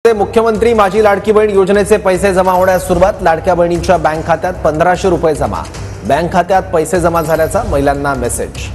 मुख्यमंत्री माझी लाडकी बहीण योजनेचे पैसे जमा होण्यास सुरुवात। लाडक्या बहिणींच्या बँक खात्यात 1500 रुपये जमा। बँक खात्यात पैसे जमा झाल्याचा महिलांना मेसेज।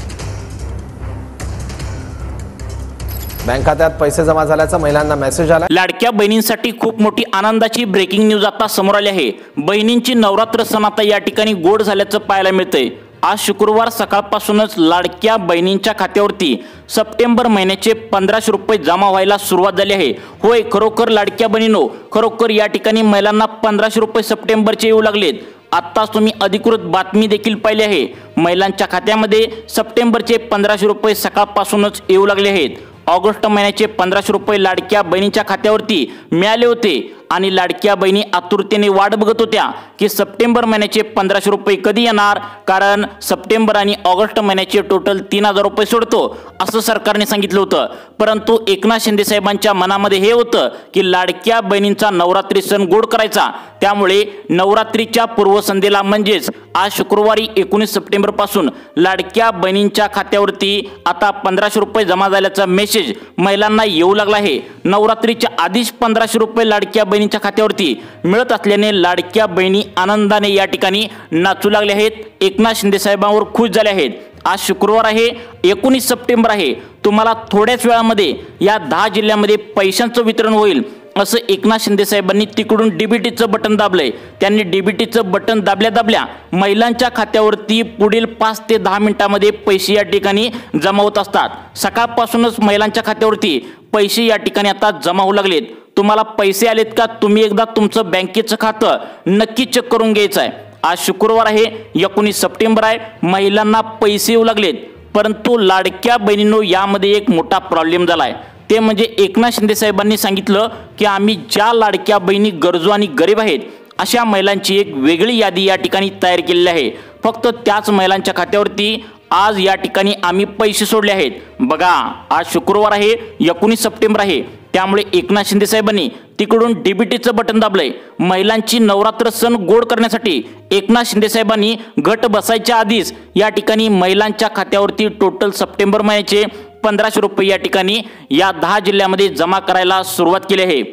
बँक खात्यात पैसे जमा झाल्याचा महिलांना मेसेज आला। लाडक्या बहिणींसाठी खूप मोठी आनंदाची ब्रेकिंग न्यूज आता समोर आली आहे। बहिणींची नवरात्र सण आता या ठिकाणी गोड झाल्याचं पाहायला मिळतंय। आज शुक्रवार सकाळपासूनच लाडक्या बहिणींच्या खात्यावरती सप्टेंबर महिन्याचे 1500 रुपये जमा व्हायला सुरुवात झाली आहे। होय, खरोखर लाडक्या बहिणींनो, खरोखर या ठिकाणी महिलांना 1500 रुपये सप्टेंबरचे येऊ लागलेत। आत्ताच तुम्ही अधिकृत बातमी देखील पाहिली आहे। महिलांच्या खात्यामध्ये सप्टेंबरचे 1500 रुपये सकाळपासूनच येऊ लागले आहेत। ऑगस्ट महिन्याचे 1500 रुपये लाडक्या बहिणींच्या खात्यावरती मिळाले होते आणि लाडक्या बहिणी आतुरतेने वाट बघत होत्या की सप्टेंबर महिन्याचे 1500 रुपये कधी येणार, कारण सप्टेंबर आणि ऑगस्ट महिन्याचे टोटल 3000 रुपये सोडतो असं सरकारने सांगितलं होतं। परंतु एकनाथ शिंदे साहेबांच्या मनामध्ये हे होतं की लाडक्या बहिणींचा नवरात्री सण गोड करायचा। त्यामुळे नवरात्रीच्या पूर्वसंध्येला म्हणजेच आज शुक्रवारी 19 सप्टेंबर पासून लाडक्या बहिणींच्या खात्यावरती आता 1500 रुपये जमा झाल्याचा मेसेज महिलांना येऊ लागला आहे। नवरात्रीच्या आधीच 1500 रुपये लाडक्या बहिणींच्या खात्यावरती मिळत असल्याने लाडक्या बहिणी आनंदाने या ठिकाणी नाचू लागले आहेत। एकनाथ शिंदे साहेबांवर खुश झाले आहेत। आज शुक्रवार आहे, 19 सप्टेंबर आहे। तुम्हाला थोड्याच वेळामध्ये या 10 जिल्ह्यांमध्ये पैशांचं वितरण होईल असं एकनाथ शिंदे साहेबांनी तिकडून डीबीटीचं बटन दाबलंय। त्यांनी डीबीटीचं बटन दाबल्या महिलांच्या खात्यावरती पुढील 5 ते 10 मिनिटांमध्ये पैसे या ठिकाणी जमा होत असतात। सकाळपासूनच महिलांच्या खात्यावरती पैसे या ठिकाणी आता जमा होऊ लागलेत। तुम्हाला पैसे आलेत का, तुम्ही एकदा तुमचं बँकेचं खातं नक्की चेक करून घ्यायचं आहे। आज शुक्रवार आहे, 19 सप्टेंबर आहे, महिलांना पैसे येऊ लागलेत। परंतु लाडक्या बहिणींनो, यामध्ये एक मोठा प्रॉब्लेम झालाय। ते म्हणजे एकनाथ शिंदे साहेबांनी सांगितलं की आम्ही ज्या लाडक्या बहिणी गरजू आणि गरीब आहेत अशा महिलांची एक वेगळी यादी या ठिकाणी तयार केलेली आहे। फक्त त्याच महिलांच्या खात्यावरती आज या ठिकाणी आम्ही पैसे सोडले आहेत। बघा, आज शुक्रवार आहे, 19 सप्टेंबर आहे। त्यामुळे एकनाथ शिंदे साहेबांनी तिकडून डीबीटीचं बटन दाबलंय। महिलांची नवरात्र सण गोड करण्यासाठी एकनाथ शिंदे साहेबांनी गट बसायच्या आधीच या ठिकाणी महिलांच्या खात्यावरती टोटल सप्टेंबर महिन्याचे 1500 रुपये या ठिकाणी या 10 जिल्ह्यांमध्ये जमा करायला सुरुवात केली आहे।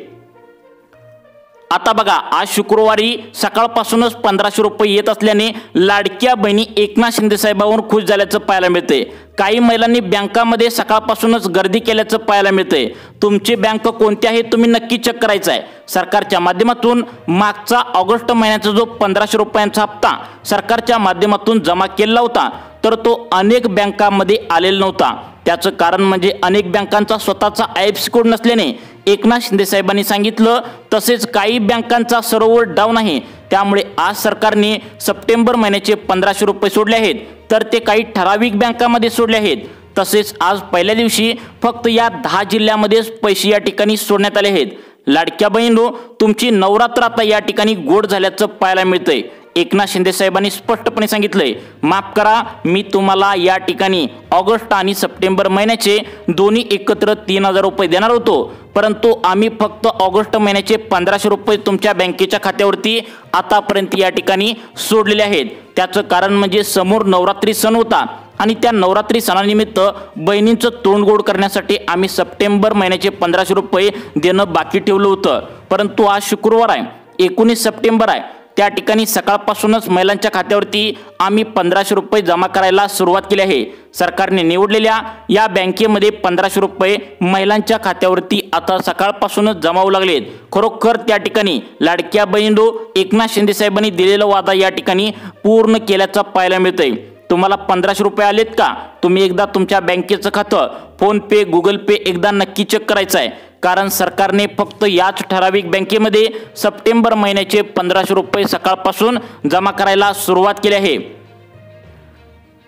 आता बघा, आज शुक्रवारी सकाळपासूनच 1500 रुपये येत असल्याने लाडक्या बहिणी एकनाथ शिंदे साहेबांवर खुश झाल्याचं पाहायला मिळते। काही महिलांनी बँकामध्ये सकाळपासूनच गर्दी केल्याचं पाहायला मिळते। तुमची बँक कोणती आहे तुम्ही नक्की चेक करायचं आहे। सरकारच्या माध्यमातून मागचा ऑगस्ट महिन्याचा जो 1500 रुपयांचा हप्ता सरकारच्या माध्यमातून जमा केला होता तर तो अनेक बँकांमध्ये आलेला नव्हता। त्याचं कारण म्हणजे अनेक बँकांचा स्वतःचा IFSC कोड नसल्याने एकनाथ शिंदे साहेबांनी सांगितलं, तसेच काही बँकांचा सर्व्हर डाऊन आहे। त्यामुळे आज सरकारने सप्टेंबर महिन्याचे 1500 रुपये सोडले आहेत, तर ते काही ठराविक बँकांमध्ये सोडले आहेत। तसेच आज पहिल्या दिवशी फक्त या 10 जिल्ह्यांमध्येच पैसे या ठिकाणी सोडण्यात आले आहेत। लाडक्या बहिणींनो, तुमची नवरात्र आता या ठिकाणी गोड झाल्याचं पाहायला मिळतंय। एकनाथ शिंदे साहेबांनी स्पष्टपणे सांगितलंय, माफ करा, मी तुम्हाला या ठिकाणी ऑगस्ट आणि सप्टेंबर महिन्याचे दोन्ही एकत्र 3000 रुपये देणार होतो, परंतु आम्ही फक्त ऑगस्ट महिन्याचे 1500 रुपये तुमच्या बँकेच्या खात्यावरती आतापर्यंत या ठिकाणी सोडलेले आहेत। त्याचं कारण म्हणजे समोर नवरात्री सण होता आणि त्या नवरात्री सणानिमित्त बहिणींचं तोंड गोड करण्यासाठी आम्ही सप्टेंबर महिन्याचे 1500 रुपये देणं बाकी ठेवलं होतं। परंतु आज शुक्रवार आहे, 19 सप्टेंबर आहे, त्या ठिकाणी सकाळपासूनच महिलांच्या खात्यावरती आम्ही 1500 रुपये जमा करायला सुरुवात केली आहे। सरकारने निवडलेल्या या बँकेमध्ये 1500 रुपये महिलांच्या खात्यावरती आता सकाळपासूनच जमा होऊ लागलेत। खरोखर त्या ठिकाणी लाडक्या बहिणींनो, एकनाथ शिंदे साहेबांनी दिलेला वादा या ठिकाणी पूर्ण केल्याचा पाहायला मिळतंय। तुम्हाला 1500 रुपये आलेत का, तुम्ही एकदा तुमच्या बँकेचं खातं फोन पे, गुगल पे एकदा नक्की चेक करायचं आहे, कारण सरकारने फक्त याच ठराविक बँकेमध्ये सप्टेंबर महिन्याचे 1500 रुपये सकाळपासून जमा करायला सुरुवात केली आहे।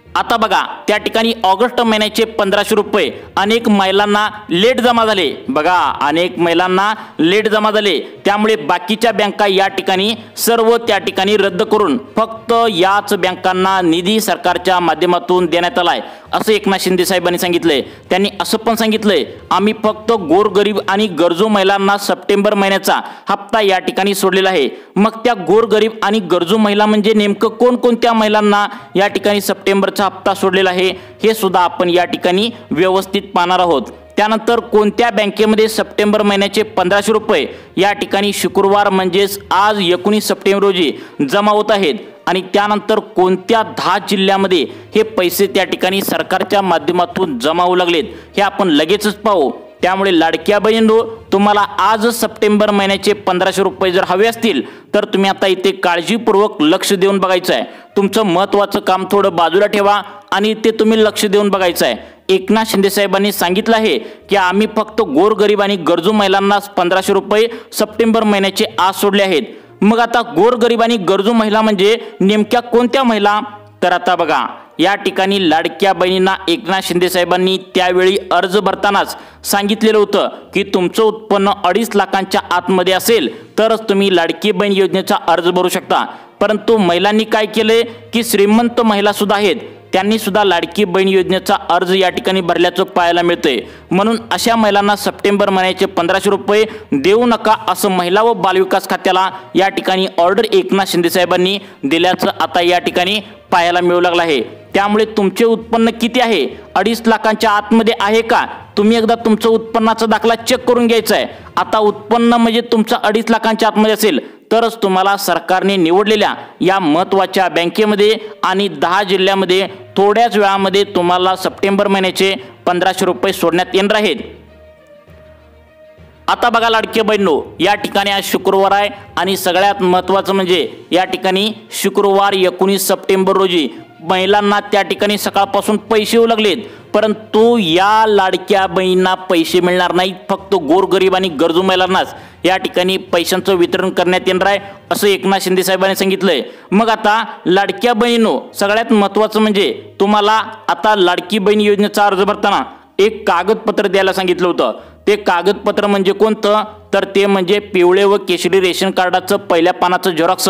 आता बघा, त्या ठिकाणी ऑगस्ट महिन्याचे 1500 रुपये अनेक महिलांना लेट जमा झाले। बघा, अनेक महिलांना लेट जमा झाले, त्यामुळे बाकीच्या बँका या ठिकाणी सर्व त्या ठिकाणी रद्द करून फक्त याच बँकांना निधी सरकारच्या माध्यमातून देण्यात आलाय असं एकनाथ शिंदे साहेबांनी सांगितलंय। त्यांनी असं पण सांगितलंय, आम्ही फक्त गोरगरीब आणि गरजू महिलांना सप्टेंबर महिन्याचा हप्ता या ठिकाणी सोडलेला आहे। मग त्या गोरगरीब आणि गरजू महिला म्हणजे नेमकं कोणकोणत्या महिलांना या ठिकाणी सप्टेंबरचा हप्ता सोडलेला आहे हे सुद्धा आपण या ठिकाणी व्यवस्थित पाहणार आहोत। त्यानंतर कोणत्या बँकेमध्ये सप्टेंबर महिन्याचे 1500 रुपये या ठिकाणी शुक्रवार म्हणजेच आज 19 सप्टेंबर रोजी जमा होत आहेत आणि त्यानंतर कोणत्या 10 जिल्ह्यामध्ये हे पैसे त्या ठिकाणी सरकारच्या माध्यमातून जमा होऊ लागलेत हे आपण लगेचच पाहू। त्यामुळे लाडक्या बहिणींनो, तुम्हाला आज सप्टेंबर महिन्याचे 1500 रुपये जर हवे असतील तर तुम्ही आता इथे काळजीपूर्वक लक्ष देऊन बघायचं आहे। तुमचं महत्त्वाचं काम थोडं बाजूला ठेवा आणि ते तुम्ही लक्ष देऊन बघायचं आहे। एकनाथ शिंदे साहेबांनी सांगितलं आहे की आम्ही फक्त गोरगरीब आणि गरजू महिलांना 1500 रुपये सप्टेंबर महिन्याचे आज सोडले आहेत। मग आता गोरगरीब आणि गरजू महिला म्हणजे नेमक्या कोणत्या महिला? तर आता बघा, या ठिकाणी लाडक्या बहिणींना एकनाथ शिंदे साहेबांनी त्यावेळी अर्ज भरतानाच सांगितलेलं होतं की तुमचं उत्पन्न 2.5 लाखांच्या आतमध्ये असेल तरच तुम्ही लाडकी बहीण योजनेचा अर्ज भरू शकता। परंतु महिलांनी काय केले की श्रीमंत महिला सुद्धा आहेत, त्यांनी सुद्धा लाडकी बहीण योजनेचा अर्ज या ठिकाणी भरल्याचं पाहायला मिळतंय। म्हणून अशा महिलांना सप्टेंबर महिन्याचे 1500 रुपये देऊ नका असं महिला व बालविकास खात्याला या ठिकाणी ऑर्डर एकनाथ शिंदे साहेबांनी दिल्याचं आता या ठिकाणी पाहायला मिळू लागलं आहे। त्यामुळे तुमचे उत्पन्न किती आहे, 2.5 लाखांच्या आतमध्ये आहे का, तुम्ही एकदा तुमचं उत्पन्नाचा दाखला चेक करून घ्यायचा आहे। आता उत्पन्न म्हणजे तुमचं 2.5 लाखांच्या आतमध्ये असेल तरच तुम्हाला सरकारने निवडलेल्या या महत्त्वाच्या बँकेमध्ये आणि 10 जिल्ह्यामध्ये थोड्याच वेळामध्ये तुम्हाला सप्टेंबर महिन्याचे 1500 रुपये सोडण्यात येणार आहेत। आता बघा लाडके बहिणो, या ठिकाणी आज शुक्रवार आहे आणि सगळ्यात महत्त्वाचं म्हणजे या ठिकाणी शुक्रवार 19 सप्टेंबर रोजी महिलांना त्या ठिकाणी सकाळपासून पैसे येऊ लागलेत। परंतु या लाडक्या बहिणींना पैसे मिळणार नाहीत, फक्त गोरगरीब आणि गरजू महिलांनाच या ठिकाणी पैशांचं वितरण करण्यात येणार आहे असं एकनाथ शिंदे साहेबांनी सांगितलंय। मग आता लाडक्या बहिणींनो, सगळ्यात महत्त्वाचं म्हणजे तुम्हाला आता लाडकी बहीण योजनेचा अर्ज भरताना एक कागदपत्र द्यायला सांगितलं होतं। ते कागदपत्र म्हणजे कोणतं? तर ते म्हणजे पिवळे व केशरी रेशन कार्डाचं पहिल्या पानाचं झेरॉक्स।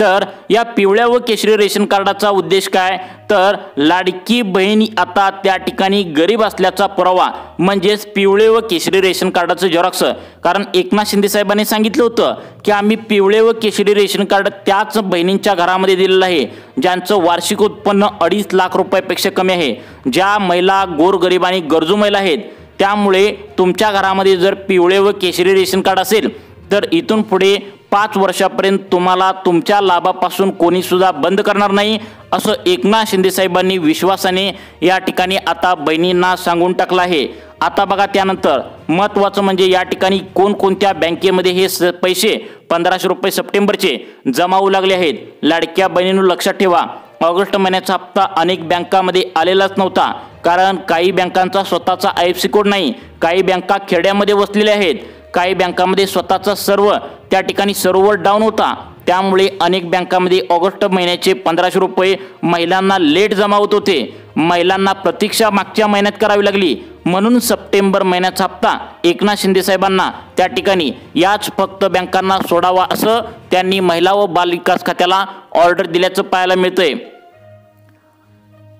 तर या पिवळ्या व केशरी रेशन कार्डाचा उद्देश काय? तर लाडकी बहीण आता त्या ठिकाणी गरीब असल्याचा पुरावा म्हणजेच पिवळे व केशरी रेशन कार्डाचं झेरॉक्स। कारण एकनाथ शिंदे साहेबांनी सांगितलं होतं की आम्ही पिवळे व केशरी रेशन कार्ड त्याच बहिणींच्या घरामध्ये दिलेलं आहे ज्यांचं वार्षिक उत्पन्न 2.5 लाख रुपयापेक्षा कमी आहे, ज्या महिला गोरगरीब आणि गरजू महिला आहेत। त्यामुळे तुमच्या घरामध्ये जर पिवळे व केशरी रेशन कार्ड असेल तर इथून पुढे 5 वर्षापर्यंत तुम्हाला तुमच्या लाभापासून कोणी सुद्धा बंद करणार नाही असं एकनाथ शिंदे साहेबांनी विश्वासाने या ठिकाणी आता बहिणींना सांगून टाकलं आहे। आता बघा, त्यानंतर महत्त्वाचं म्हणजे या ठिकाणी कोणकोणत्या बँकेमध्ये हे पैसे 1500 रुपये सप्टेंबरचे जमा होऊ लागले आहेत। लाडक्या बहिणींनो लक्षात ठेवा, ऑगस्ट महिन्याचा हप्ता अनेक बँकांमध्ये आलेलाच नव्हता, कारण काही बँकांचा स्वतःचा IFSC कोड नाही, काही बँका खेड्यामध्ये वसलेल्या आहेत, काही बँकांमध्ये स्वतःचा सर्व्हर त्या ठिकाणी सर्व्हर डाऊन होता। त्यामुळे अनेक बँकांमध्ये ऑगस्ट महिन्याचे 1500 रुपये महिलांना लेट जमा होत होते, महिलांना प्रतीक्षा मागच्या महिन्यात करावी लागली। म्हणून सप्टेंबर महिन्याचा हप्ता एकनाथ शिंदे साहेबांना त्या ठिकाणी याच फक्त बँकांना सोडावा असं त्यांनी महिला व बालविकास खात्याला ऑर्डर दिल्याचं पाहायला मिळतंय।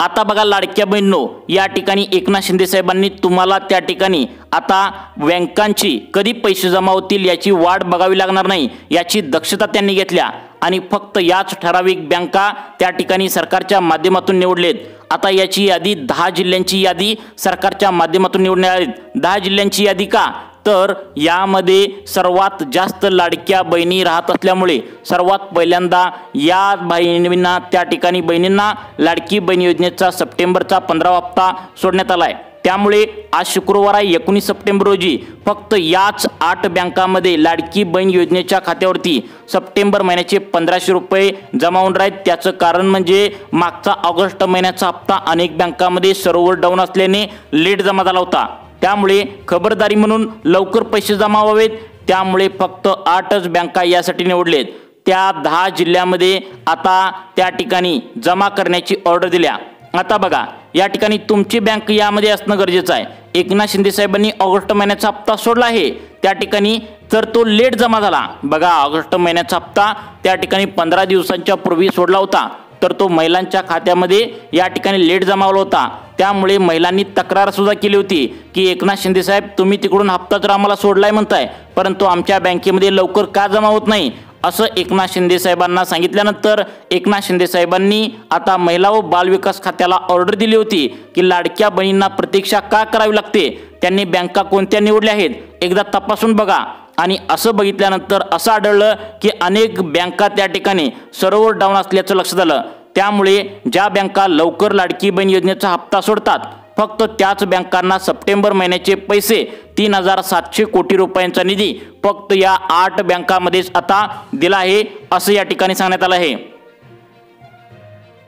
आता बघा लाडक्या बहिणींनो, या ठिकाणी एकनाथ शिंदे साहेबांनी तुम्हाला त्या ठिकाणी आता बँकांची कधी पैसे जमा होतील याची वाट बघावी लागणार नाही याची दक्षता त्यांनी घेतल्या आणि फक्त याच ठराविक बँका त्या ठिकाणी सरकारच्या माध्यमातून निवडलेत। आता याची यादी 10 जिल्ह्यांची यादी सरकारच्या माध्यमातून निवडण्यात आली। 10 जिल्ह्यांची यादी का? तर यामध्ये सर्वात जास्त लाडक्या बहिणी राहत असल्यामुळे सर्वात पहिल्यांदा या बहिणींना त्या ठिकाणी बहिणींना लाडकी बहीण योजनेचा सप्टेंबरचा 15वा हप्ता सोडण्यात आला आहे। त्यामुळे आज शुक्रवार 19 सप्टेंबर रोजी फक्त याच 8 बँकांमध्ये लाडकी बहीण योजनेच्या खात्यावरती सप्टेंबर महिन्याचे 1500 रुपये जमा होणार आहेत। त्याचं कारण म्हणजे मागचा ऑगस्ट महिन्याचा हप्ता अनेक बँकांमध्ये सर्व्हर डाऊन असल्याने लेट जमा झाला होता। त्यामुळे खबरदारी म्हणून लवकर पैसे जमा व्हावेत, त्यामुळे फक्त 8च बँका यासाठी निवडलेत। त्या 10 जिल्ह्यामध्ये आता त्या ठिकाणी जमा करण्याची ऑर्डर दिल्या। आता बघा, या ठिकाणी तुमची बँक यामध्ये असणं गरजेचं आहे। एकनाथ शिंदे साहेबांनी ऑगस्ट महिन्याचा हप्ता सोडला आहे त्या ठिकाणी, तर तो लेट जमा झाला। बघा, ऑगस्ट महिन्याचा हप्ता त्या ठिकाणी 15 दिवसांच्या पूर्वी सोडला होता, तर तो महिलांच्या खात्यामध्ये या ठिकाणी लेट जमावला होता। त्यामुळे महिलांनी तक्रार सुद्धा केली होती की एकनाथ शिंदे साहेब, तुम्ही तिकडून हप्ता तर आम्हाला सोडलाय म्हणताय, परंतु आमच्या बँकेमध्ये लवकर का जमा होत नाही असं एकनाथ शिंदे साहेबांना सांगितल्यानंतर एकनाथ शिंदे साहेबांनी आता महिला व बालविकास खात्याला ऑर्डर दिली होती की लाडक्या बहिणींना प्रतीक्षा का करावी लागते, त्यांनी बँका कोणत्या निवडल्या आहेत एकदा तपासून बघा। आणि असं बघितल्यानंतर असं आढळलं की अनेक बँका त्या ठिकाणी सर्व्हर डाऊन असल्याचं लक्षात आलं। त्यामुळे ज्या बँका लवकर लाडकी बहीण योजनेचा हप्ता सोडतात फक्त त्याच बँकांना सप्टेंबर महिन्याचे पैसे 3700 कोटी रुपयांचा निधी फक्त या 8 बँकांमध्येच आता दिला आहे असं या ठिकाणी सांगण्यात आलं आहे।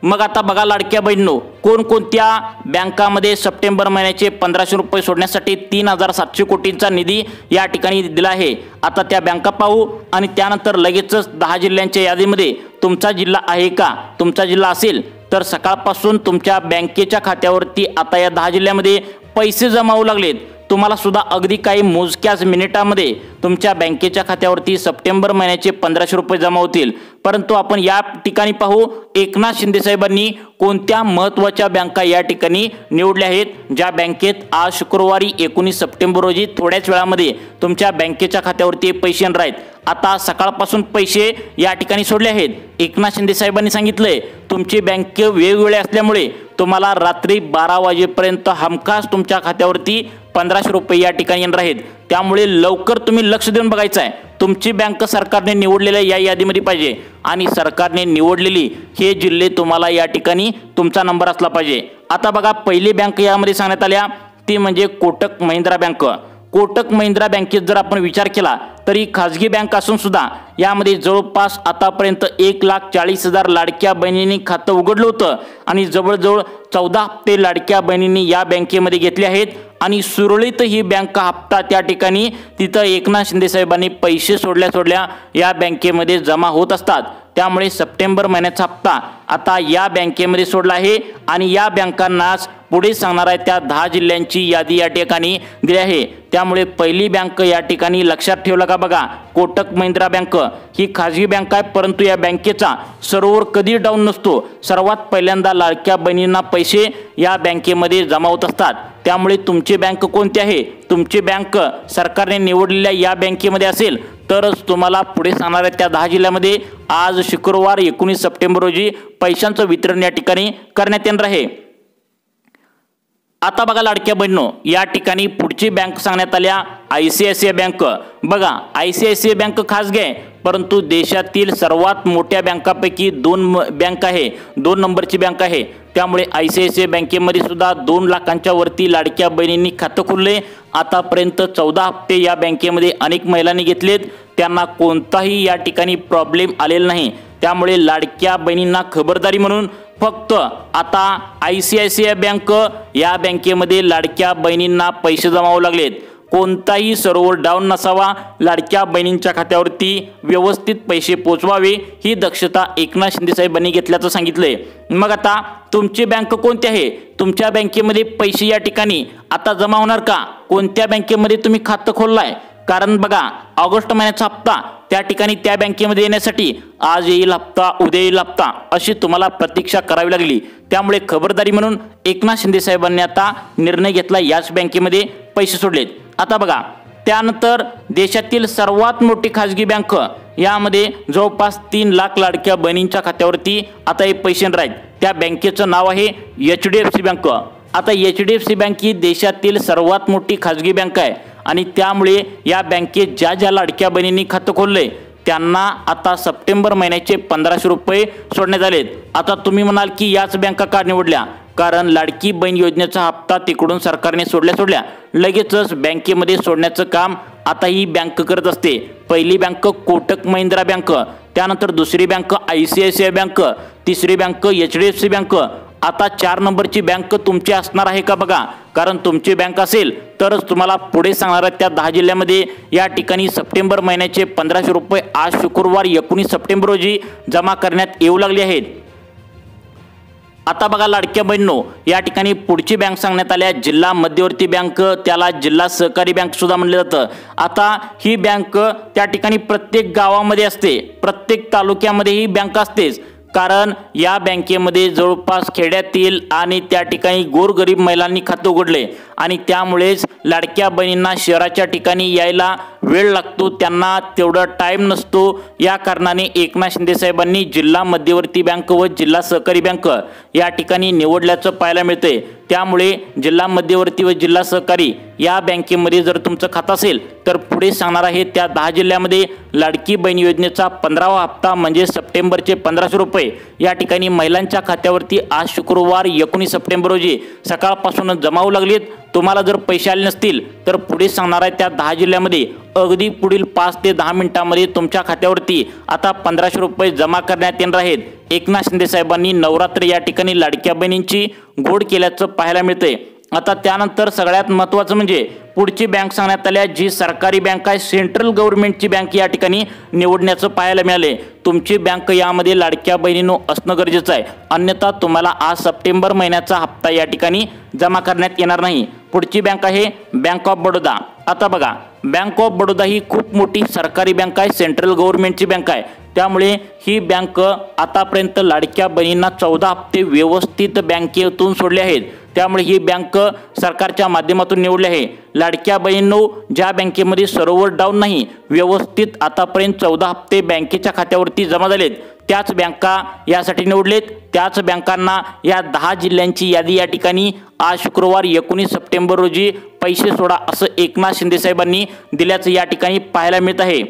मग आता बघा लाडक्या बहिणींनो, कोणकोणत्या बँकामध्ये सप्टेंबर महिन्याचे 1500 रुपये सोडण्यासाठी 3700 कोटींचा निधी या ठिकाणी दिला आहे। आता त्या बँका पाहू आणि त्यानंतर लगेचच 10 जिल्ह्यांच्या यादीमध्ये तुमचा जिल्हा आहे का, तुमचा जिल्हा असेल तर सकाळपासून तुमच्या बँकेच्या खात्यावरती आता या 10 जिल्ह्यामध्ये पैसे जमा होऊ लागलेत। तुम्हाला सुद्धा अगदी काही मोजक्याच मिनिटांमध्ये तुमच्या बँकेच्या खात्यावरती सप्टेंबर महिन्याचे 1500 रुपये जमा होतील। परंतु आपण या ठिकाणी पाहू एकनाथ शिंदे साहेबांनी कोणत्या महत्त्वाच्या बँका या ठिकाणी निवडल्या आहेत, ज्या बँकेत आज शुक्रवारी 19 सप्टेंबर रोजी थोड्याच वेळामध्ये तुमच्या बँकेच्या खात्यावरती पैसे येणार आहेत। आता सकाळपासून पैसे या ठिकाणी सोडले आहेत। एकनाथ शिंदे साहेबांनी सांगितलंय तुमची बँक वेगवेगळे असल्यामुळे तुम्हाला रात्री 12 वाजेपर्यंत हमखास तुमच्या खात्यावरती 1500 रुपये या ठिकाणी येणार आहेत। त्यामुळे लवकर तुम्ही लक्ष देऊन बघायचं आहे, तुमची बँक सरकारने निवडलेल्या या यादीमध्ये पाहिजे आणि सरकारने निवडलेली हे जिल्हे तुम्हाला या ठिकाणी तुमचा नंबर असला पाहिजे। आता बघा पहिली बँक यामध्ये सांगण्यात आल्या ती म्हणजे कोटक महिंद्रा बँक। कोटक महिंद्रा बँकेत जर आपण विचार केला तरी खाजगी बँक असून सुद्धा यामध्ये जवळपास आतापर्यंत 1,40,000 लाडक्या बहिणींनी खातं उघडलं होतं आणि जवळजवळ 14 हप्ते लाडक्या बहिणींनी या बँकेमध्ये घेतले आहेत आणि सुरळीत ही बँक हप्ता त्या ठिकाणी तिथं एकनाथ शिंदे साहेबांनी पैसे सोडल्या या बँकेमध्ये जमा होत असतात। त्यामुळे सप्टेंबर महिन्याचा हप्ता आता या बँकेमध्ये सोडला आहे आणि या बँकांनाच पुढे सांगणार आहे त्या 10 जिल्ह्यांची यादी या ठिकाणी दिली आहे। त्यामुळे पहिली बँक या ठिकाणी लक्षात ठेवलं का बघा, कोटक महिंद्रा बँक ही खाजगी बँक आहे परंतु या बँकेचा सर्व्हर कधी डाऊन नसतो। सर्वात पहिल्यांदा लाडक्या बहिणींना पैसे या बँकेमध्ये जमा होत असतात। त्यामुळे तुमची बँक कोणती आहे, तुमची बँक सरकारने निवडलेल्या या बँकेमध्ये असेल तरच तुम्हाला पुढे सांगणाऱ्या त्या 10 जिल्ह्यामध्ये आज शुक्रवार 19 सप्टेंबर रोजी पैशांचं वितरण या ठिकाणी करण्यात येणार आहे। आता बघा लाडक्या बहिणींनो, या ठिकाणी पुढची बँक सांगण्यात आल्या ICICI बँक। बघा ICICI बँक खाजगी आहे परंतु देशातील सर्वात मोठ्या बँकापैकी 2 बँक आहे, 2 नंबरची बँक आहे। त्यामुळे ICICI बँकेमध्ये सुद्धा 2 लाखांच्या वरती लाडक्या बहिणींनी खातं खोलले। आतापर्यंत 14 हप्ते या बँकेमध्ये अनेक महिलांनी घेतलेत, त्यांना कोणताही या ठिकाणी प्रॉब्लेम आलेला नाही। त्यामुळे लाडक्या बहिणींना खबरदारी म्हणून फक्त आता ICICI बँक या बँकेमध्ये लाडक्या बहिणींना पैसे जमा होऊ लागलेत। कोणताही सर्व्हर डाऊन नसावा, लाडक्या बहिणींच्या खात्यावरती व्यवस्थित पैसे पोहोचवावे ही दक्षता एकनाथ शिंदे साहेबांनी घेतल्याचं सांगितलंय। मग आता तुमची बँक कोणती आहे, तुमच्या बँकेमध्ये पैसे या ठिकाणी आता जमा होणार का, कोणत्या बँकेमध्ये तुम्ही खातं खोललाय, कारण बघा ऑगस्ट महिन्याचा हप्ता त्या ठिकाणी त्या बँकेमध्ये येण्यासाठी आज येईल हप्ता, उद्या येईल हप्ता अशी तुम्हाला प्रतीक्षा करावी लागली। त्यामुळे खबरदारी म्हणून एकनाथ शिंदे साहेबांनी आता निर्णय घेतला, याच बँकेमध्ये पैसे सोडलेत। आता बघा त्यानंतर देशातील सर्वात मोठी खाजगी बँक यामध्ये जवळपास 3 लाख लाडक्या बहिणींच्या खात्यावरती आता हे पैसे राहील। त्या बँकेचं नाव आहे HDFC बँक। आता HDFC बँक ही देशातील सर्वात मोठी खाजगी बँक आहे आणि त्यामुळे या बँकेत ज्या ज्या लाडक्या बहिणींनी खातं खोललंय त्यांना आता सप्टेंबर महिन्याचे 1500 रुपये सोडण्यात आलेत। आता तुम्ही म्हणाल की याच बँका का निवडल्या, कारण लाडकी बहीण योजनेचा हप्ता तिकडून सरकारने सोडल्या लगेचच बँकेमध्ये सोडण्याचं काम आता ही बँक करत असते। पहिली बँक कोटक महिंद्रा बँक, त्यानंतर दुसरी बँक ICICI बँक, तिसरी बँक HDFC बँक, आता 4 नंबरची बँक तुमची असणार आहे का बघा, कारण तुमची बँक असेल तरच तुम्हाला पुढे सांगणाऱ्या त्या 10 जिल्ह्यामध्ये या ठिकाणी सप्टेंबर महिन्याचे 1500 रुपये आज शुक्रवार 19 सप्टेंबर रोजी जमा करण्यात येऊ लागले आहेत। आता बघा लाडक्या बहिणींनो, या ठिकाणी पुढची बँक सांगण्यात आल्या जिल्हा मध्यवर्ती बँक, त्याला जिल्हा सहकारी बँक सुद्धा म्हणलं जातं। आता ही बँक त्या ठिकाणी प्रत्येक गावामध्ये असते, प्रत्येक तालुक्यामध्ये ही बँक असतेच, कारण या बँकेमध्ये जवळपास खेड्यातील आणि त्या ठिकाणी गोरगरीब महिलांनी खातं उघडले आणि त्यामुळेच लाडक्या बहिणींना शहराच्या ठिकाणी यायला वेळ लागतो, त्यांना तेवढा टाईम नसतो। या कारणाने एकनाथ शिंदे साहेबांनी जिल्हा मध्यवर्ती बँक व जिल्हा सहकारी बँक या ठिकाणी निवडल्याचं पाहायला मिळते। त्यामुळे जिल्हा मध्यवर्ती व जिल्हा सहकारी या बँकेमध्ये जर तुमचं खातं असेल तर पुढे सांगणार आहे त्या 10 जिल्ह्यामध्ये लाडकी बहीण योजनेचा 15वा हप्ता म्हणजे सप्टेंबरचे 1500 रुपये या ठिकाणी महिलांच्या खात्यावरती आज शुक्रवार 19 सप्टेंबर रोजी सकाळपासूनच जमा होऊ लागलेत। तुम्हाला जर पैसे आले नसतील तर पुढे सांगणार आहे त्या 10 जिल्ह्यामध्ये अगदी पुढील 5 ते 10 मिनिटांमध्ये तुमच्या खात्यावरती आता 1500 रुपये जमा करण्यात येणार आहेत। एकनाथ शिंदे साहेबांनी नवरात्र या ठिकाणी लाडक्या बहिणींची घोड केल्याचं पाहायला मिळते। आता त्यानंतर सगळ्यात महत्त्वाचं म्हणजे पुढची बँक सांगण्यात आल्या जी सरकारी बँक आहे, सेंट्रल गव्हर्नमेंटची बँक या ठिकाणी निवडण्याचं पाहायला मिळाले। तुमची बँक यामध्ये लाडक्या बहिणींनो असणं गरजेचं आहे, अन्यथा तुम्हाला आज सप्टेंबर महिन्याचा हप्ता या ठिकाणी जमा करण्यात येणार नाही। पुढची बँक आहे बँक ऑफ बडोदा। आता बघा, बँक ऑफ बडोदा ही खूप मोठी सरकारी बँक आहे, सेंट्रल गव्हर्नमेंटची बँक आहे। त्यामुळे ही बँक आतापर्यंत लाडक्या बहिणींना 14 हप्ते व्यवस्थित बँकेतून सोडले आहेत। त्यामुळे ही बँक सरकारच्या माध्यमातून निवडली आहे। लाडक्या बहिणींनो, ज्या बँकेमध्ये सर्व्हर डाऊन नाही, व्यवस्थित आतापर्यंत 14 हप्ते बँकेच्या खात्यावरती जमा झालेत, त्याच बँका यासाठी निवडलेत। त्याच बँकांना या 10 जिल्ह्यांची यादी या ठिकाणी आज शुक्रवार 19 सप्टेंबर रोजी पैसे सोडा असं एकनाथ शिंदे साहेबांनी दिल्याचं या ठिकाणी पाहायला मिळत आहे।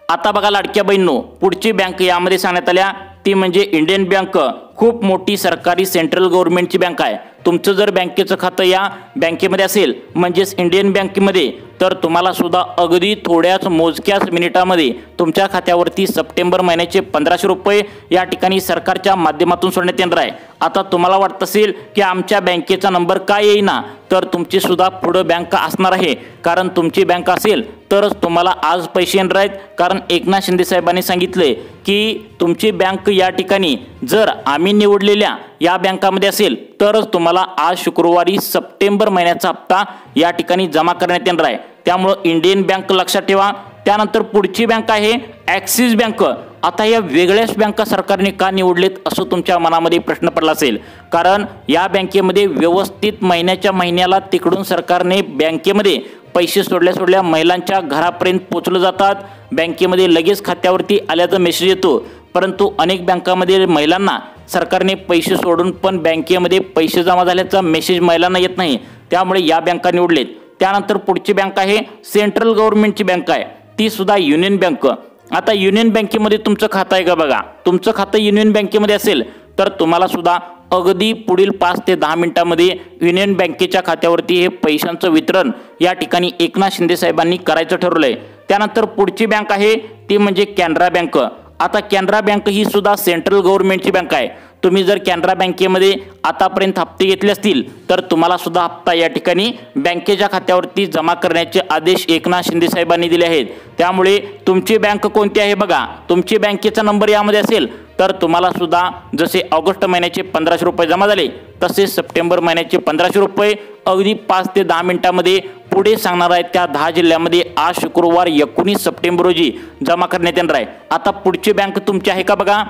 आता बघा लाडक्या बहिणींनो, पुढची बँक यामध्ये सांगण्यात आल्या ती म्हणजे इंडियन बँक। खूप मोठी सरकारी सेंट्रल गव्हर्नमेंटची बँक आहे। तुमचं जर बँकेचं खातं या बँकेमध्ये असेल म्हणजेच इंडियन बँकेमध्ये, तर तुम्हाला सुद्धा अगदी थोड्याच मोजक्याच मिनिटामध्ये तुमच्या खात्यावरती सप्टेंबर महिन्याचे 1500 रुपये या ठिकाणी सरकारच्या माध्यमातून सोडण्यात येणार आहे। आता तुम्हाला वाटत असेल की आमच्या बँकेचा नंबर काय येईना, तर तुमची सुद्धा पुढं बँक असणार आहे, कारण तुमची बँक असेल तरच तुम्हाला आज पैसे येणार आहेत। कारण एकनाथ शिंदे साहेबांनी सांगितले की तुमची बँक या ठिकाणी जर आम्ही निवडलेल्या या बँकामध्ये असेल तरच तुम्हाला आज शुक्रवारी सप्टेंबर महिन्याचा हप्ता या ठिकाणी जमा करण्यात येणार आहे। त्यामुळे इंडियन बँक लक्षात ठेवा। त्यानंतर पुढची बँक आहे ॲक्सिस बँक। आता या वेगळ्याच बँका सरकारने का निवडलेत असं तुमच्या मनामध्ये प्रश्न पडला असेल, कारण या बँकेमध्ये व्यवस्थित महिन्याच्या महिन्याला तिकडून सरकारने बँकेमध्ये पैसे सोडल्या महिलांच्या घरापर्यंत पोहोचले जातात। बँकेमध्ये लगेच खात्यावरती आल्याचा मेसेज येतो, परंतु अनेक बँकांमध्ये महिलांना सरकारने पैसे सोडून पण बँकेमध्ये पैसे जमा झाल्याचा मेसेज महिलांना येत नाही, त्यामुळे या बँका निवडलेत। त्यानंतर पुढची बँक आहे सेंट्रल गव्हर्नमेंटची बँक आहे, ती सुद्धा युनियन बँक। आता युनियन बँकेमध्ये तुमचं खातं आहे का बघा, तुमचं खातं युनियन बँकेमध्ये असेल तर तुम्हाला सुद्धा अगदी पुढील 5 ते 10 मिनिटांमध्ये युनियन बँकेच्या खात्यावरती हे पैशांचं वितरण या ठिकाणी एकनाथ शिंदे साहेबांनी करायचं ठरवलंय। त्यानंतर पुढची बँक आहे ती म्हणजे कॅनरा बँक। आता कॅनरा बँक ही सुद्धा सेंट्रल गव्हर्नमेंटची बँक आहे। तुम्ही जर कॅनरा बँकेमध्ये आतापर्यंत हप्ते घेतले असतील तर तुम्हाला सुद्धा हप्ता या ठिकाणी बँकेच्या खात्यावरती जमा करण्याचे आदेश एकनाथ शिंदे साहेबांनी दिले आहेत। त्यामुळे तुमची बँक कोणती आहे बघा, तुमची बँकेचा नंबर यामध्ये असेल तर तुम्हाला सुद्धा जसे ऑगस्ट महिन्याचे 1500 रुपये जमा झाले तसे सप्टेंबर महिन्याचे 1500 रुपये अगदी 5 ते 10 मिनिटांमध्ये पुढे सांगणार आहे त्या 10 जिल्ह्यामध्ये आज शुक्रवार 19 सप्टेंबर रोजी जमा करण्यात येणार आहे। आता पुढची बँक तुमची आहे का बघा।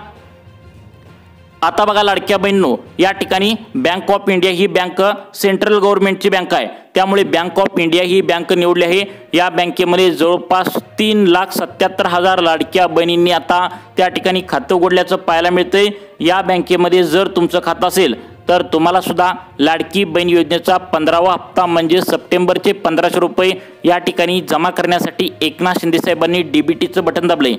आता बघा लाडक्या बहिणींनो, या ठिकाणी बँक ऑफ इंडिया ही बँक सेंट्रल गव्हर्नमेंटची बँक आहे, त्यामुळे बँक ऑफ इंडिया ही बँक निवडली आहे। या बँकेमध्ये जवळपास 3,77,000 लाडक्या बहिणींनी आता त्या ठिकाणी खातं उघडल्याचं पाहायला मिळतंय। या बँकेमध्ये जर तुमचं खातं असेल तर तुम्हाला सुद्धा लाडकी बहीण योजनेचा 15वा हप्ता म्हणजे सप्टेंबरचे 1500 रुपये या ठिकाणी जमा करण्यासाठी एकनाथ शिंदे साहेबांनी डीबीटीचं बटन दाबले।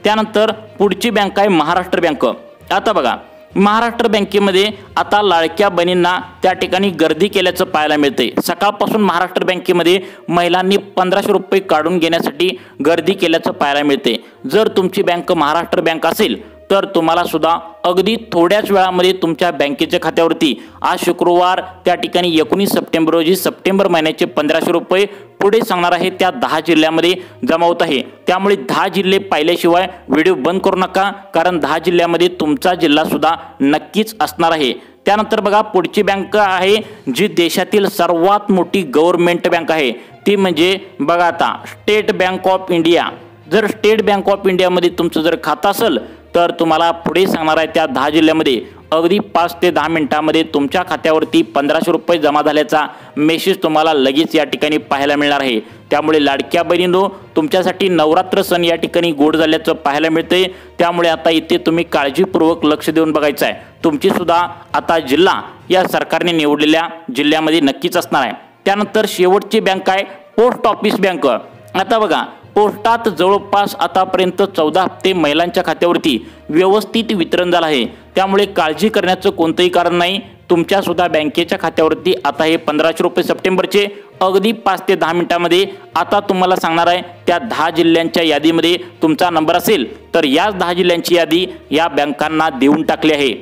त्यानंतर पुढची बँक आहे महाराष्ट्र बँक। आता बघा, महाराष्ट्र बँकेमध्ये आता लाडक्या बहिणींना त्या ठिकाणी गर्दी केल्याचं पाहायला मिळते। सकाळपासून महाराष्ट्र बँकेमध्ये महिलांनी 1500 रुपये काढून घेण्यासाठी गर्दी केल्याचं पाहायला मिळते। जर तुमची बँक महाराष्ट्र बँक असेल तर तुम्हाला सुद्धा अगदी थोड्याच वेळामध्ये तुमच्या बँकेच्या खात्यावरती आज शुक्रवार त्या ठिकाणी 19 सप्टेंबर रोजी सप्टेंबर महिन्याचे 1500 रुपये पुढे सांगणार आहे त्या 10 जिल्ह्यामध्ये जमा होत आहे। त्यामुळे 10 जिल्हे पाहिल्याशिवाय व्हिडिओ बंद करू नका, कारण 10 जिल्ह्यामध्ये तुमचा जिल्हा सुद्धा नक्कीच असणार आहे। त्यानंतर बघा पुढची बँक आहे जी देशातील सर्वात मोठी गव्हर्नमेंट बँक आहे, ती म्हणजे बघा आता स्टेट बँक ऑफ इंडिया। जर स्टेट बँक ऑफ इंडियामध्ये तुमचं जर खातं असेल तर तुम्हाला पुढे सांगणार आहे त्या 10 जिल्ह्यामध्ये अगदी 5 ते 10 मिनिटांमध्ये तुमच्या खात्यावरती 1500 रुपये जमा झाल्याचा मेसेज तुम्हाला लगेच या ठिकाणी पाहायला मिळणार आहे। त्यामुळे लाडक्या बहिणींनो, तुमच्यासाठी नवरात्र सण या ठिकाणी गोड झाल्याचं पाहायला मिळते। त्यामुळे आता इथे तुम्ही काळजीपूर्वक लक्ष देऊन बघायचं आहे। तुमची सुद्धा आता जिल्हा या सरकारने निवडलेल्या जिल्ह्यामध्ये नक्कीच असणार आहे। त्यानंतर शेवटची बँक आहे पोस्ट ऑफिस बँक। आता बघा, पोस्टात जवळपास आतापर्यंत 14 हप्ते महिलांच्या खात्यावरती व्यवस्थित वितरण झालं आहे। त्यामुळे काळजी करण्याचं कोणतंही कारण नाही। तुमच्या सुद्धा बँकेच्या खात्यावरती आता हे 1500 रुपये सप्टेंबरचे अगदी 5 ते 10 मिनिटांमध्ये आता तुम्हाला सांगणार आहे। त्या 10 जिल्ह्यांच्या यादीमध्ये तुमचा नंबर असेल तर याच 10 जिल्ह्यांची यादी या बँकांना देऊन टाकली आहे।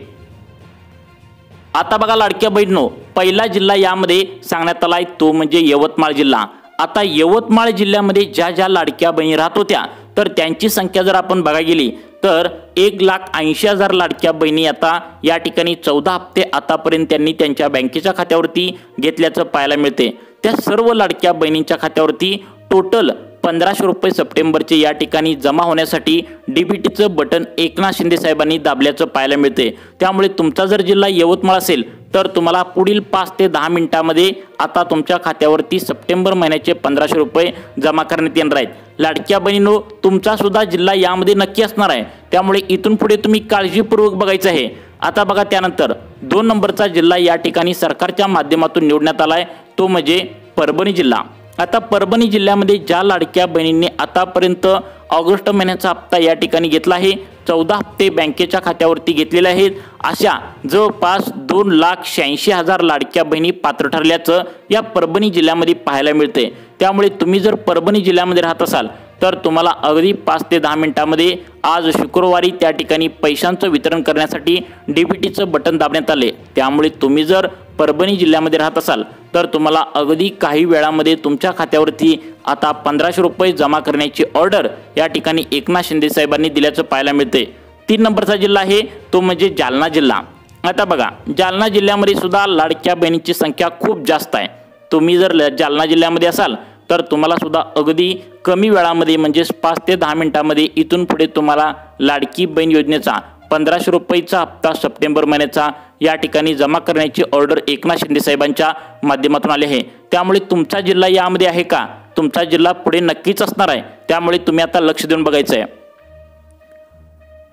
आता बघा लाडक्या बहिणींनो, पहिला जिल्हा यामध्ये सांगण्यात आला आहे तो म्हणजे यवतमाळ जिल्हा। आता यवतमाळ जिल्ह्यामध्ये ज्या ज्या लाडक्या बहिणी राहत होत्या तर त्यांची संख्या जर आपण बघायला गेली तर 1,80,000 लाडक्या बहिणी आता या ठिकाणी 14 हप्ते आतापर्यंत त्यांनी त्यांच्या बँकेच्या खात्यावरती घेतल्याचं पाहायला मिळते। त्या सर्व लाडक्या बहिणींच्या खात्यावरती टोटल 1500 रुपये सप्टेंबरचे या ठिकाणी जमा होण्यासाठी डीबीटीचं बटन एकनाथ शिंदे साहेबांनी दाबल्याचं पाहायला मिळते। त्यामुळे तुमचा जर जिल्हा यवतमाळ असेल तर तुम्हाला पुढील 5 ते 10 मिनिटांमध्ये आता तुमच्या खात्यावरती सप्टेंबर महिन्याचे 1500 रुपये जमा करण्यात येणार आहेत। लाडक्या बहिणींनो, तुमचा सुद्धा जिल्हा यामध्ये नक्की असणार आहे। त्यामुळे इथून पुढे तुम्ही काळजीपूर्वक बघायचं आहे। आता बघा, त्यानंतर 2 नंबरचा जिल्हा या ठिकाणी सरकारच्या माध्यमातून निवडण्यात आलाय तो म्हणजे परभणी जिल्हा। आता परभणी जिल्ह्यामध्ये ज्या लाडक्या बहिणींनी आतापर्यंत ऑगस्ट महिन्याचा हप्ता या ठिकाणी घेतला आहे, 14 हप्ते बँकेच्या खात्यावरती घेतलेले आहेत, अशा जवळपास 2,86,000 लाडक्या बहिणी पात्र ठरल्याचं या परभणी जिल्ह्यामध्ये पाहायला मिळते। त्यामुळे तुम्ही जर परभणी जिल्ह्यामध्ये राहत असाल तर तुम्हाला अगदी 5 ते 10 मिनिटांमध्ये आज शुक्रवारी त्या ठिकाणी पैशांचं वितरण करण्यासाठी डीबीटीचं बटन दाबण्यात आले। त्यामुळे तुम्ही जर परभणी जिल्ह्यामध्ये राहत असाल तर तुम्हाला अगदी काही वेळामध्ये तुमच्या खात्यावरती आता 1500 रुपये जमा करण्याची ऑर्डर या ठिकाणी एकनाथ शिंदे साहेबांनी दिल्याचं पाहायला मिळते। 3 नंबरचा जिल्हा आहे तो म्हणजे जालना जिल्हा। आता बघा, जालना जिल्ह्यामध्ये सुद्धा लाडक्या बहिणींची संख्या खूप जास्त आहे। तुम्ही जर जालना जिल्ह्यामध्ये असाल तर तुम्हाला सुद्धा अगदी कमी वेळामध्ये म्हणजे 5 ते 10 मिनिटांमध्ये इथून पुढे तुम्हाला लाडकी बहीण योजनेचा 1500 रुपयेचा हप्ता सप्टेंबर महिन्याचा या ठिकाणी जमा करण्याची ऑर्डर एकनाथ शिंदे साहेबांच्या माध्यमातून आली आहे। त्यामुळे तुमचा जिल्हा यामध्ये आहे का? तुमचा जिल्हा पुढे नक्कीच असणार आहे। त्यामुळे तुम्ही आता लक्ष देऊन बघायचं आहे।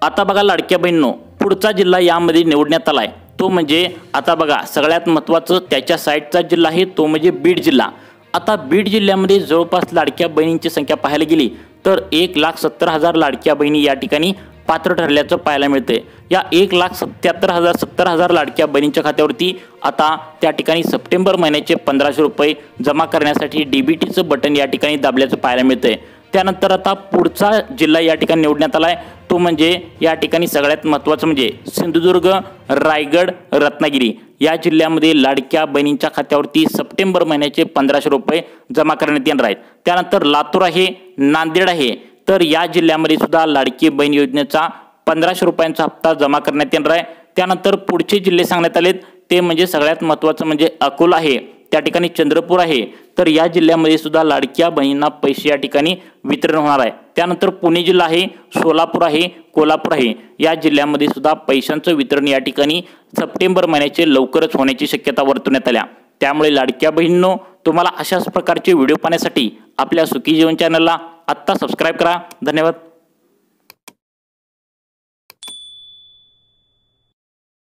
आता बघा लाडक्या बहिणींनो, पुढचा जिल्हा यामध्ये निवडण्यात आलाय तो म्हणजे आता बघा सगळ्यात महत्त्वाचं त्याच्या साईडचा जिल्हा आहे तो म्हणजे बीड जिल्हा। आता बीड जिल्ह्यामध्ये जवळपास लाडक्या बहिणींची संख्या पाहायला गेली तर 1,70,000 लाडक्या बहिणी या ठिकाणी पात्र ठरल्याचं पाहायला मिळते। या 1,77,000 लाडक्या बहिणींच्या खात्यावरती आता त्या ठिकाणी सप्टेंबर महिन्याचे 1500 रुपये जमा करण्यासाठी डीबीटीचं बटन या ठिकाणी दाबल्याचं पाहायला मिळते। त्यानंतर आता पुढचा जिल्हा या ठिकाणी निवडण्यात आलाय तो म्हणजे या ठिकाणी सगळ्यात महत्त्वाचं म्हणजे सिंधुदुर्ग, रायगड, रत्नागिरी या जिल्ह्यामध्ये लाडक्या बहिणींच्या खात्यावरती सप्टेंबर महिन्याचे 1500 रुपये जमा करण्यात येणार आहेत। त्यानंतर लातूर आहे, नांदेड आहे, तर या जिल्ह्यामध्ये सुद्धा लाडकी बहीण योजनेचा 1500 रुपयांचा हप्ता जमा करण्यात येणार आहे। त्यानंतर पुढचे जिल्हे सांगण्यात आलेत ते म्हणजे सगळ्यात महत्त्वाचं म्हणजे अकोला आहे, त्या ठिकाणी चंद्रपूर आहे, तर या जिल्ह्यामध्ये सुद्धा लाडक्या बहिणींना पैसे या ठिकाणी वितरण होणार आहे। त्यानंतर पुणे जिल्हा आहे, सोलापूर आहे, कोल्हापूर आहे, या जिल्ह्यामध्ये सुद्धा पैशांचं वितरण या ठिकाणी सप्टेंबर महिन्याचे लवकरच होण्याची शक्यता वर्तवण्यात आल्या। त्यामुळे लाडक्या बहिणींनो, तुम्हाला अशाच प्रकारचे व्हिडिओ पाहण्यासाठी आपल्या सुखी जीवन चॅनलला आत्ता सबस्क्राईब करा। धन्यवाद।